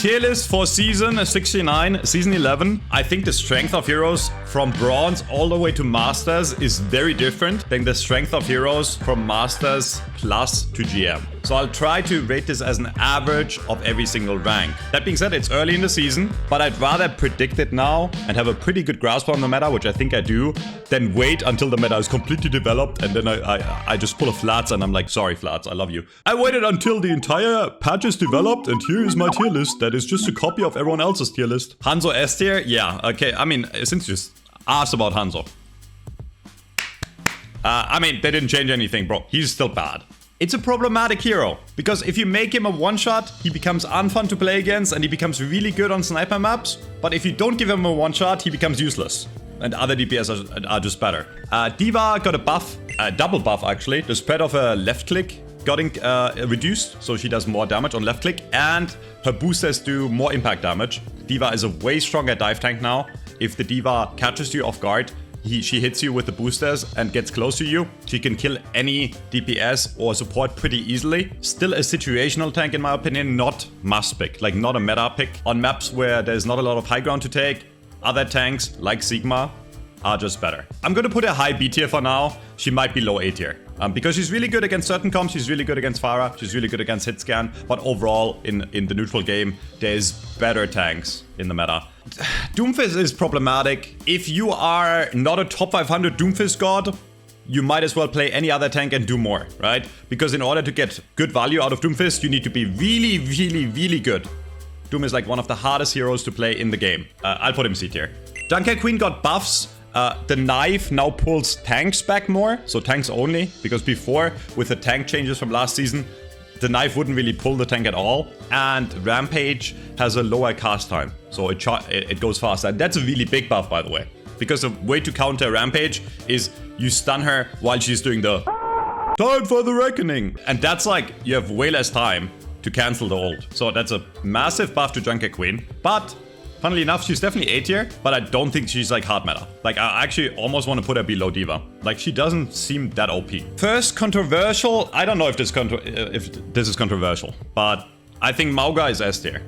Tier list for season 69, season 11. I think the strength of heroes from bronze all the way to masters is very different than the strength of heroes from masters plus to GM. So I'll try to rate this as an average of every single rank. That being said, it's early in the season, but I'd rather predict it now and have a pretty good grasp on the meta, which I think I do, than wait until the meta is completely developed and then I just pull a Flats and I'm like, sorry Flats, I love you. I waited until the entire patch is developed and here is my tier list that is just a copy of everyone else's tier list. Hanzo S tier? Yeah, okay. I mean, since you just asked about Hanzo. I mean, they didn't change anything, bro. He's still bad. It's a problematic hero, because if you make him a one-shot, he becomes unfun to play against and he becomes really good on sniper maps. But if you don't give him a one-shot, he becomes useless. And other DPS are just better. D.Va got a buff, a double buff actually. The spread of her left click got reduced, so she does more damage on left click. And her boosters do more impact damage. D.Va is a way stronger dive tank now. If the D.Va catches you off guard, she hits you with the boosters and gets close to you. She can kill any DPS or support pretty easily. Still a situational tank in my opinion, not must pick, like not a meta pick. On maps where there's not a lot of high ground to take, other tanks like Sigma are just better. I'm gonna put a high B tier for now. She might be low A tier. Because she's really good against certain comps, she's really good against Pharah, she's really good against hitscan, but overall, in the neutral game, there's better tanks in the meta. Doomfist is problematic. If you are not a top 500 Doomfist god, you might as well play any other tank and do more, right? Because in order to get good value out of Doomfist, you need to be really, really, really good. Doom is like one of the hardest heroes to play in the game. I'll put him C tier. Junker Queen got buffs. The knife now pulls tanks back more, so tanks only, because before, with the tank changes from last season, the knife wouldn't really pull the tank at all, and Rampage has a lower cast time, so it goes faster. And that's a really big buff, by the way, because the way to counter Rampage is you stun her while she's doing the time for the reckoning, and that's like, you have way less time to cancel the ult. So that's a massive buff to Junker Queen, but funnily enough, she's definitely A tier, but I don't think she's like hard meta. Like, I actually almost want to put her below D.Va. Like, she doesn't seem that OP. First controversial, I don't know if this is controversial, but I think Mauga is S tier.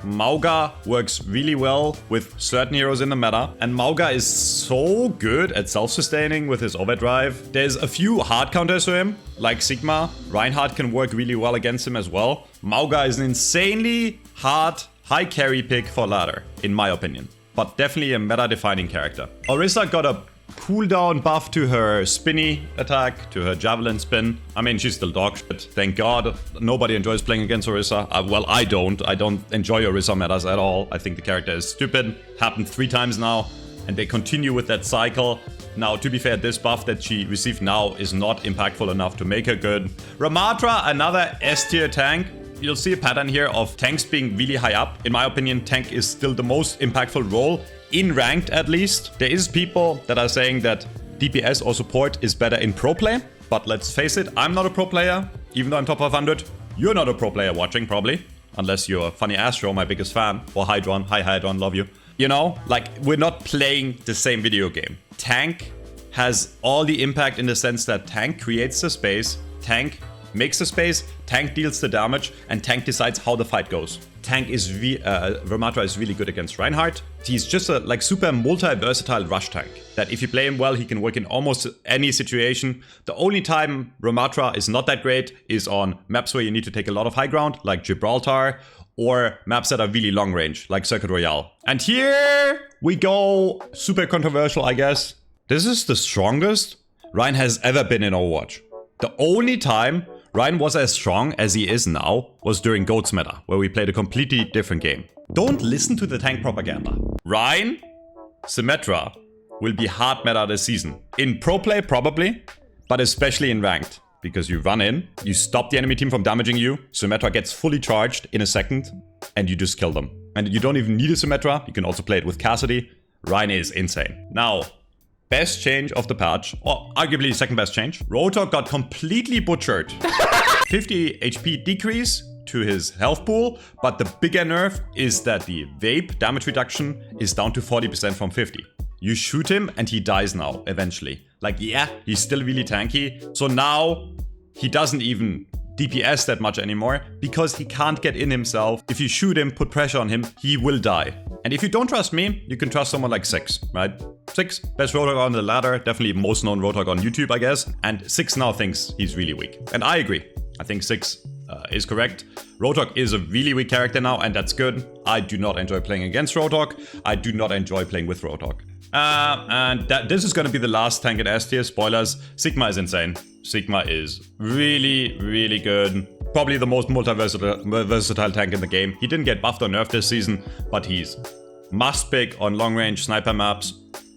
Mauga works really well with certain heroes in the meta, and Mauga is so good at self-sustaining with his overdrive. There's a few hard counters to him, like Sigma. Reinhardt can work really well against him as well. Mauga is an insanely hard high carry pick for ladder, in my opinion. But definitely a meta-defining character. Orisa got a cooldown buff to her spinny attack, to her javelin spin. I mean, she's still dog shit. Thank God. Nobody enjoys playing against Orisa. Well, I don't. I don't enjoy Orisa metas at all. I think the character is stupid. Happened 3 times now, and they continue with that cycle. Now, to be fair, this buff that she received now is not impactful enough to make her good. Ramattra, another S tier tank. You'll see a pattern here of tanks being really high up. In my opinion, tank is still the most impactful role, in ranked at least. There is people that are saying that DPS or support is better in pro play, but let's face it, I'm not a pro player, even though I'm top 500. You're not a pro player watching, probably, unless you're Funny Astro, my biggest fan, or Hydron. Hi Hydron, love you. You know, like, we're not playing the same video game. Tank has all the impact in the sense that tank creates the space, tank makes the space, tank deals the damage, and tank decides how the fight goes. Tank is Ramattra is really good against Reinhardt. He's just a like super multi-versatile rush tank that if you play him well, he can work in almost any situation. The only time Ramattra is not that great is on maps where you need to take a lot of high ground, like Gibraltar, or maps that are really long range, like Circuit Royale. And here we go, super controversial, I guess. This is the strongest Rein has ever been in Overwatch. The only time Rein was as strong as he is now was during GOATS meta, where we played a completely different game. Don't listen to the tank propaganda. Rein, Symmetra will be hard meta this season. In pro play, probably, but especially in ranked. Because you run in, you stop the enemy team from damaging you, Symmetra gets fully charged in a second, and you just kill them. And you don't even need a Symmetra, you can also play it with Cassidy. Rein is insane. Now, best change of the patch, or arguably second best change. Roadhog got completely butchered. 50 HP decrease to his health pool, but the bigger nerf is that the vape damage reduction is down to 40% from 50. You shoot him and he dies now, eventually. Like, yeah, he's still really tanky. So now he doesn't even DPS that much anymore because he can't get in himself. If you shoot him, put pressure on him, he will die. And if you don't trust me, you can trust someone like Six, right? Six, best Roadhog on the ladder, definitely most known Roadhog on YouTube, I guess. And Six now thinks he's really weak. And I agree. I think Six is correct. Roadhog is a really weak character now, and that's good. I do not enjoy playing against Roadhog. I do not enjoy playing with Roadhog. This is going to be the last tank in S tier. Spoilers. Sigma is insane. Sigma is really, really good. Probably the most versatile tank in the game. He didn't get buffed or nerfed this season, but he's must pick on long range sniper maps.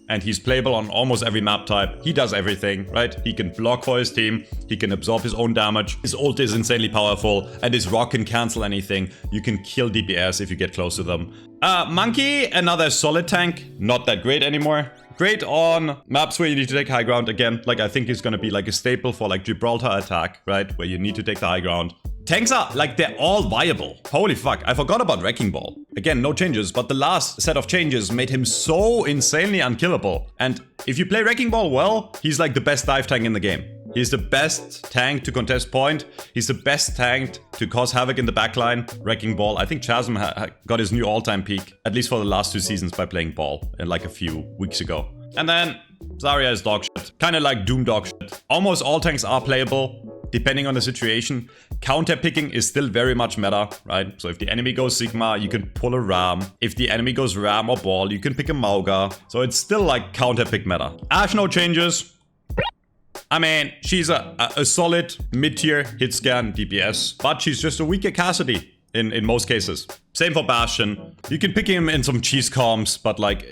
And he's playable on almost every map type. He does everything, right? He can block for his team. He can absorb his own damage. His ult is insanely powerful. And his rock can cancel anything. You can kill DPS if you get close to them. Monkey, another solid tank. Not that great anymore. Great on maps where you need to take high ground again. Like, I think he's gonna be like a staple for like Gibraltar attack, right? Where you need to take the high ground. Tanks are, like, they're all viable. Holy fuck, I forgot about Wrecking Ball. Again, no changes, but the last set of changes made him so insanely unkillable. And if you play Wrecking Ball well, he's like the best dive tank in the game. He's the best tank to contest point. He's the best tank to cause havoc in the backline. Wrecking Ball. I think Chasm got his new all-time peak, at least for the last 2 seasons, by playing Ball, like a few weeks ago. And then Zarya is dog shit. Kind of like Doom dog shit. Almost all tanks are playable, depending on the situation. Counter picking is still very much meta, right? So if the enemy goes Sigma, you can pull a Ram. If the enemy goes Ram or Ball, you can pick a Mauga. So it's still like counter pick meta. Ashe, no changes. I mean, she's a solid mid-tier hit scan DPS, but she's just a weaker Cassidy in most cases. Same for Bastion. You can pick him in some cheese comps, but like...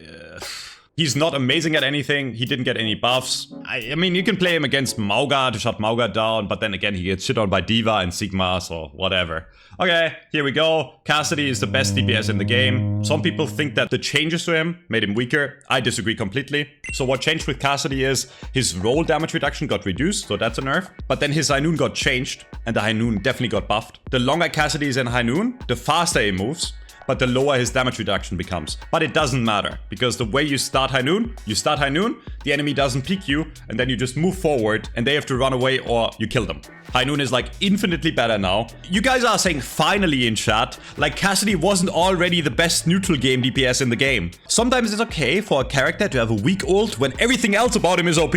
he's not amazing at anything. He didn't get any buffs. I mean, you can play him against Mauga to shut Mauga down, but then again, he gets shit on by D.Va and Sigma, so whatever. Okay, here we go. Cassidy is the best DPS in the game. Some people think that the changes to him made him weaker. I disagree completely. So what changed with Cassidy is his roll damage reduction got reduced, so that's a nerf. But then his High Noon got changed, and the High Noon definitely got buffed. The longer Cassidy is in High Noon, the faster he moves, but the lower his damage reduction becomes. But it doesn't matter, because the way you start High Noon, the enemy doesn't peek you, and then you just move forward, and they have to run away or you kill them. High Noon is like infinitely better now. You guys are saying finally in chat, like Cassidy wasn't already the best neutral game DPS in the game. Sometimes it's okay for a character to have a weak ult when everything else about him is OP.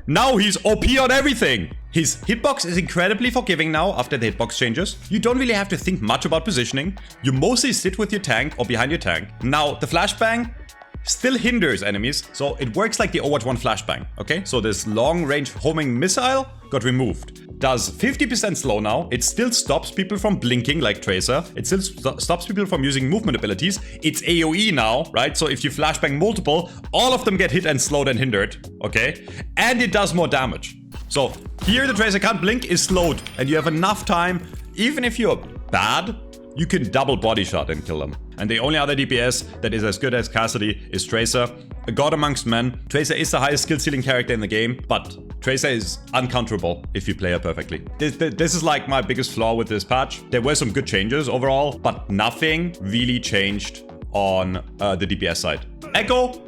Now he's OP on everything. His hitbox is incredibly forgiving now after the hitbox changes. You don't really have to think much about positioning. You mostly sit with your tank or behind your tank. Now, the flashbang still hinders enemies, so it works like the Overwatch 1 flashbang, okay? So this long-range homing missile got removed. Does 50% slow now. It still stops people from blinking like Tracer. It still stops people from using movement abilities. It's AoE now, right? So if you flashbang multiple, all of them get hit and slowed and hindered, okay? And it does more damage. So here the Tracer can't blink, is slowed, and you have enough time. Even if you're bad, you can double body shot and kill them. And the only other DPS that is as good as Cassidy is Tracer. A god amongst men. Tracer is the highest skill ceiling character in the game, but Tracer is uncounterable if you play her perfectly. This is like my biggest flaw with this patch. There were some good changes overall, but nothing really changed on the DPS side. Echo,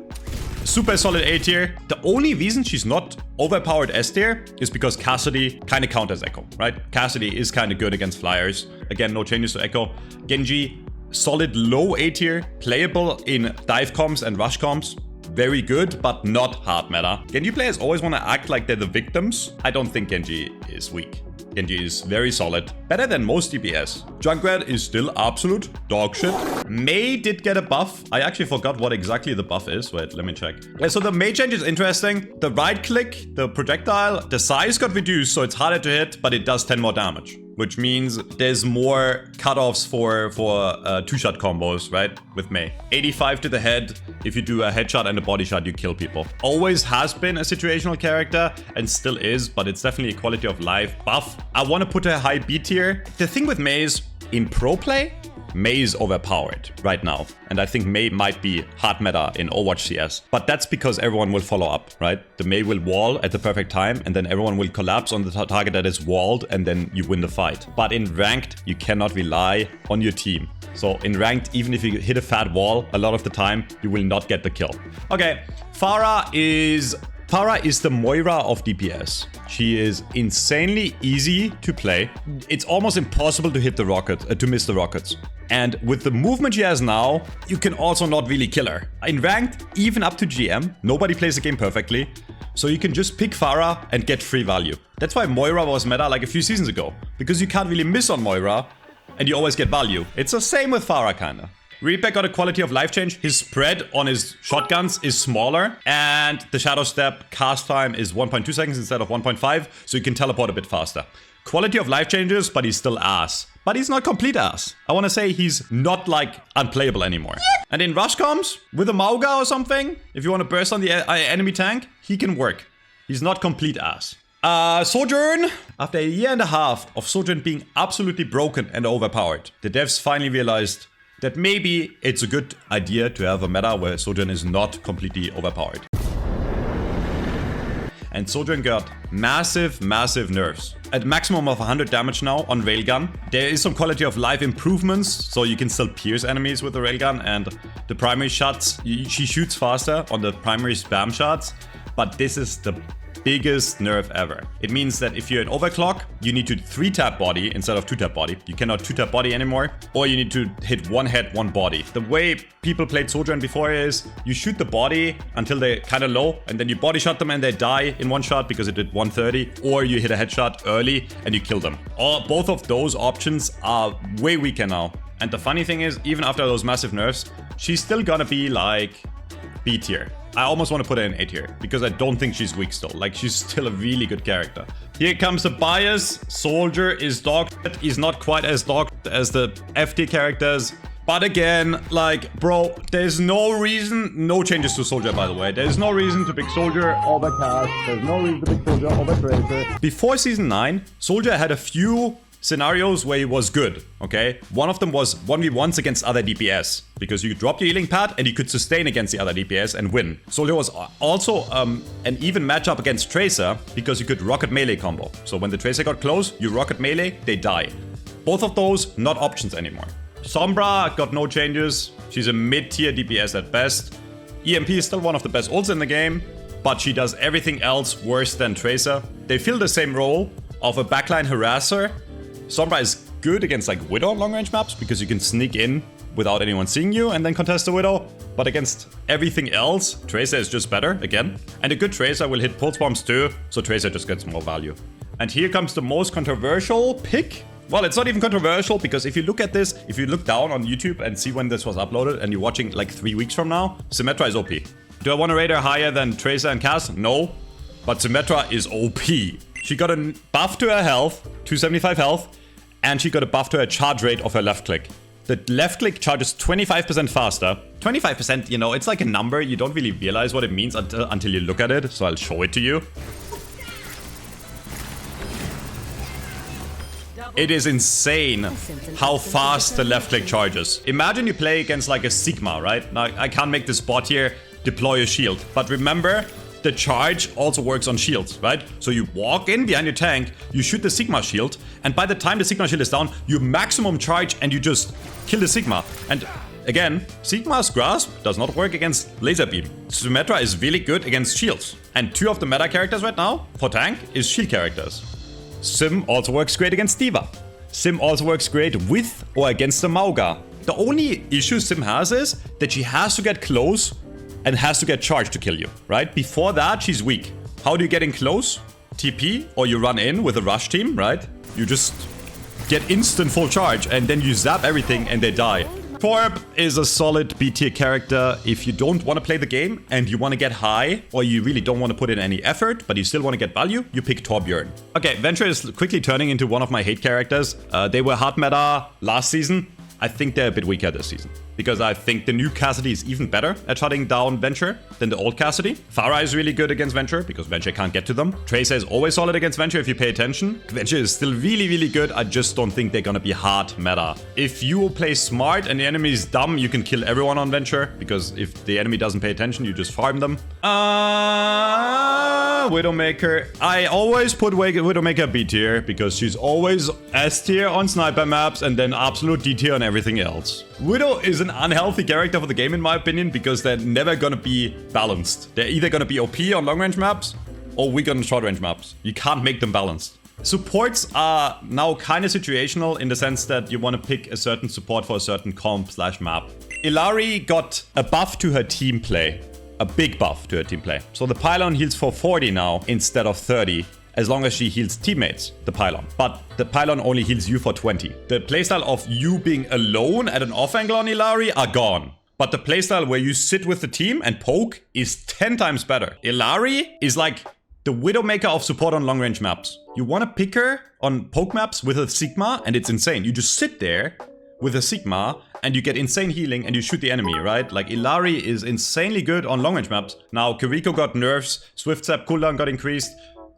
super solid A tier. The only reason she's not overpowered S tier is because Cassidy kind of counters Echo, right? Cassidy is kind of good against flyers. Again, no changes to Echo. Genji, solid low A tier, playable in dive comps and rush comps. Very good, but not hard meta. Genji players always want to act like they're the victims. I don't think Genji is weak. Genji is very solid. Better than most DPS. Junkrat is still absolute dog shit. Mei did get a buff. I actually forgot what exactly the buff is. Wait, let me check. So the Mei change is interesting. The right click, the projectile, the size got reduced, so it's harder to hit, but it does 10 more damage. Which means there's more cutoffs for two-shot combos, right? With Mei. 85 to the head. If you do a headshot and a body shot, you kill people. Always has been a situational character and still is, but it's definitely a quality of life buff. I want to put a high B tier. The thing with Mei is, in pro play, Mei is overpowered right now. And I think Mei might be hard meta in Overwatch CS. But that's because everyone will follow up, right? The Mei will wall at the perfect time, and then everyone will collapse on the target that is walled, and then you win the fight. But in ranked, you cannot rely on your team. So in ranked, even if you hit a fat wall, a lot of the time, you will not get the kill. Okay, Pharah is Pharah is the Moira of DPS. She is insanely easy to play. It's almost impossible to hit the rocket, to miss the rockets. And with the movement she has now, you can also not really kill her. In ranked, even up to GM, nobody plays the game perfectly. So you can just pick Pharah and get free value. That's why Moira was meta like a few seasons ago. Because you can't really miss on Moira and you always get value. It's the same with Pharah kinda. Reaper got a quality of life change. His spread on his shotguns is smaller. And the Shadow Step cast time is 1.2 seconds instead of 1.5. So you can teleport a bit faster. Quality of life changes, but he's still ass. But he's not complete ass. I want to say he's not like unplayable anymore. And in rush comms, with a Mauga or something, if you want to burst on the enemy tank, he can work. He's not complete ass. Sojourn. After a year and a half of Sojourn being absolutely broken and overpowered, the devs finally realized that maybe it's a good idea to have a meta where Sojourn is not completely overpowered. And Sojourn got massive nerfs. At maximum of 100 damage now on Railgun. There is some quality of life improvements, so you can still pierce enemies with the Railgun, and the primary shots, she shoots faster on the primary spam shots, but this is the biggest nerf ever. It means that if you're in overclock, you need to 3-tap body instead of 2-tap body. You cannot 2-tap body anymore, or you need to hit one head, one body. The way people played Sojourn before is you shoot the body until they're kind of low, and then you body shot them and they die in one shot because it did 130, or you hit a headshot early and you kill them. Both of those options are way weaker now. And the funny thing is, even after those massive nerfs, she's still gonna be like B tier. I almost want to put her in A tier because I don't think she's weak still. Like, she's still a really good character. Here comes the bias. Soldier is dog. He's not quite as dog as the F tier characters. But again, like, bro, there's no reason, no changes to Soldier, by the way. There's no reason to pick Soldier over Cass. There's no reason to pick Soldier over Tracer. Before Season 9, Soldier had a few scenarios where he was good, okay? One of them was 1v1s against other DPS, because you could drop your healing pad and you could sustain against the other DPS and win. Soldier was also an even matchup against Tracer, because you could rocket melee combo. So when the Tracer got close, you rocket melee, they die. Both of those, not options anymore. Sombra got no changes. She's a mid-tier DPS at best. EMP is still one of the best ults in the game, but she does everything else worse than Tracer. They fill the same role of a backline harasser. Sombra is good against like Widow on long range maps because you can sneak in without anyone seeing you and then contest the Widow. But against everything else, Tracer is just better again. And a good Tracer will hit pulse bombs too, so Tracer just gets more value. And here comes the most controversial pick. Well, it's not even controversial because if you look at this, if you look down on YouTube and see when this was uploaded and you're watching like 3 weeks from now, Symmetra is OP. Do I want to rate her higher than Tracer and Cass? No. But Symmetra is OP. She got a buff to her health, 275 health, and she got a buff to her charge rate of her left click. The left click charges 25% faster. 25%, you know, it's like a number. You don't really realize what it means until you look at it. So I'll show it to you. It is insane how fast the left click charges. Imagine you play against like a Sigma, right? Now, I can't make this bot here deploy a shield. But remember, the charge also works on shields, right? So you walk in behind your tank, you shoot the Sigma shield, and by the time the Sigma shield is down, you maximum charge and you just kill the Sigma. And again, Sigma's grasp does not work against laser beam. Symmetra is really good against shields. And 2 of the meta characters right now for tank is shield characters. Sim also works great against D.Va. Sim also works great with or against the Mauga. The only issue Sim has is that she has to get close and has to get charged to kill you, right? Before that, she's weak. How do you get in close? TP, or you run in with a rush team, right? You just get instant full charge, and then you zap everything and they die. Torb is a solid B tier character. If you don't want to play the game and you want to get high, or you really don't want to put in any effort, but you still want to get value, you pick Torbjorn. Okay, Venture is quickly turning into one of my hate characters. They were hard meta last season. I think they're a bit weaker this season, because I think the new Cassidy is even better at shutting down Venture than the old Cassidy. Pharah is really good against Venture, because Venture can't get to them. Tracer is always solid against Venture if you pay attention. Venture is still really good. I just don't think they're gonna be hard meta. If you play smart and the enemy is dumb, you can kill everyone on Venture, because if the enemy doesn't pay attention, you just farm them. Widowmaker. I always put Widowmaker B tier because she's always S tier on sniper maps and then absolute D tier on everything else. Widow is an unhealthy character for the game in my opinion because they're never gonna be balanced. They're either gonna be OP on long range maps or weak on short range maps. You can't make them balanced. Supports are now kind of situational in the sense that you want to pick a certain support for a certain comp/map. Illari got a buff to her team play. A big buff to her team play. So the pylon heals for 40 now instead of 30. As long as she heals teammates, the pylon. But the pylon only heals you for 20. The playstyle of you being alone at an off angle on Illari are gone. But the playstyle where you sit with the team and poke is 10 times better. Illari is like the Widowmaker of support on long range maps. You want to pick her on poke maps with a Sigma and it's insane. You just sit there with a Sigma and you get insane healing and you shoot the enemy, right? Like Illari is insanely good on long range maps. Now Kiriko got nerfs, Swift Zap cooldown got increased.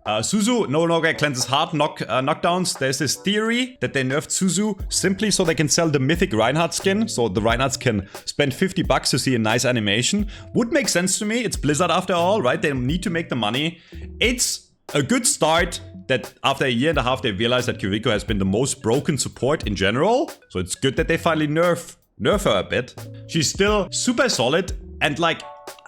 Suzu no longer cleanses hard knockdowns. There's this theory that they nerfed Suzu simply so they can sell the mythic Reinhardt skin. So the Reinhardts can spend 50 bucks to see a nice animation. Would make sense to me. It's Blizzard after all, right? They need to make the money. It's a good start that after a year and a half they realized that Kiriko has been the most broken support in general. So it's good that they finally nerf her a bit. She's still super solid and like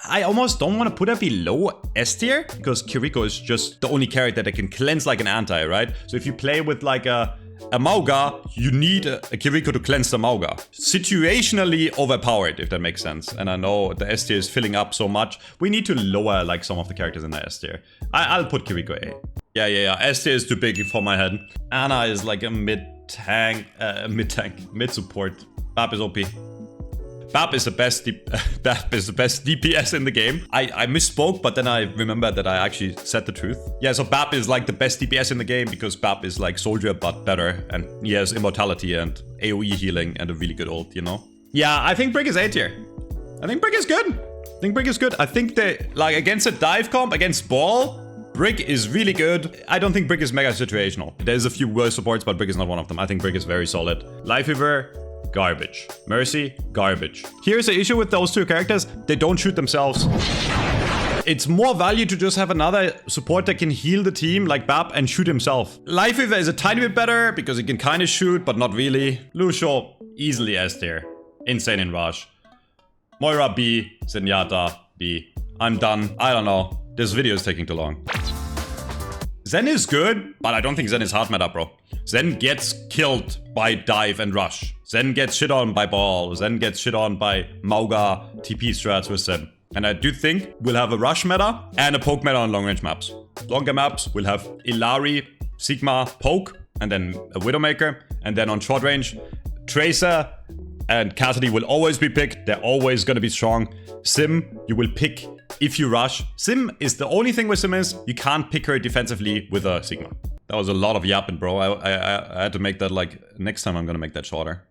I almost don't want to put her below S tier because Kiriko is just the only character that can cleanse like an anti, right? So if you play with like a Mauga, you need a Kiriko to cleanse the Mauga. Situationally overpowered, if that makes sense. And I know the S tier is filling up so much. We need to lower like some of the characters in the S tier. I'll put Kiriko A. Yeah. S tier is too big for my head. Ana is like a mid-tank, mid-support. Bap is OP. Bap is the best DPS in the game. I misspoke, but then I remembered that I actually said the truth. Yeah, so Bap is like the best DPS in the game because Bap is like Soldier but better. And he has immortality and AoE healing and a really good ult, you know? Yeah, I think Brick is A tier. I think Brick is good. I think they, like against a dive comp, against Ball, Brick is really good. I don't think Brick is mega situational. There's a few worse supports, but Brick is not one of them. I think Brick is very solid. Lifeweaver, garbage. Mercy, garbage. Here's the issue with those two characters. They don't shoot themselves. It's more value to just have another support that can heal the team like Bap and shoot himself. Lifeweaver is a tiny bit better because he can kind of shoot, but not really. Lucio, easily S tier. Insane in Rush. Moira B. Zenyatta B. I'm done. I don't know. This video is taking too long. Zen is good, but I don't think Zen is hard meta, bro. Zen gets killed by dive and rush. Zen gets shit on by ball. Zen gets shit on by Mauga TP strats with Zen. And I do think we'll have a rush meta and a poke meta on long range maps. Longer maps, we'll have Illari, Sigma, poke, and then a Widowmaker. And then on short range, Tracer and Cassidy will always be picked. They're always gonna be strong. Sim, you will pick if you rush. Sim is the only thing with Sim is you can't pick her defensively with a Sigma. That was a lot of yapping, bro. I had to make that like, next time I'm gonna make that shorter.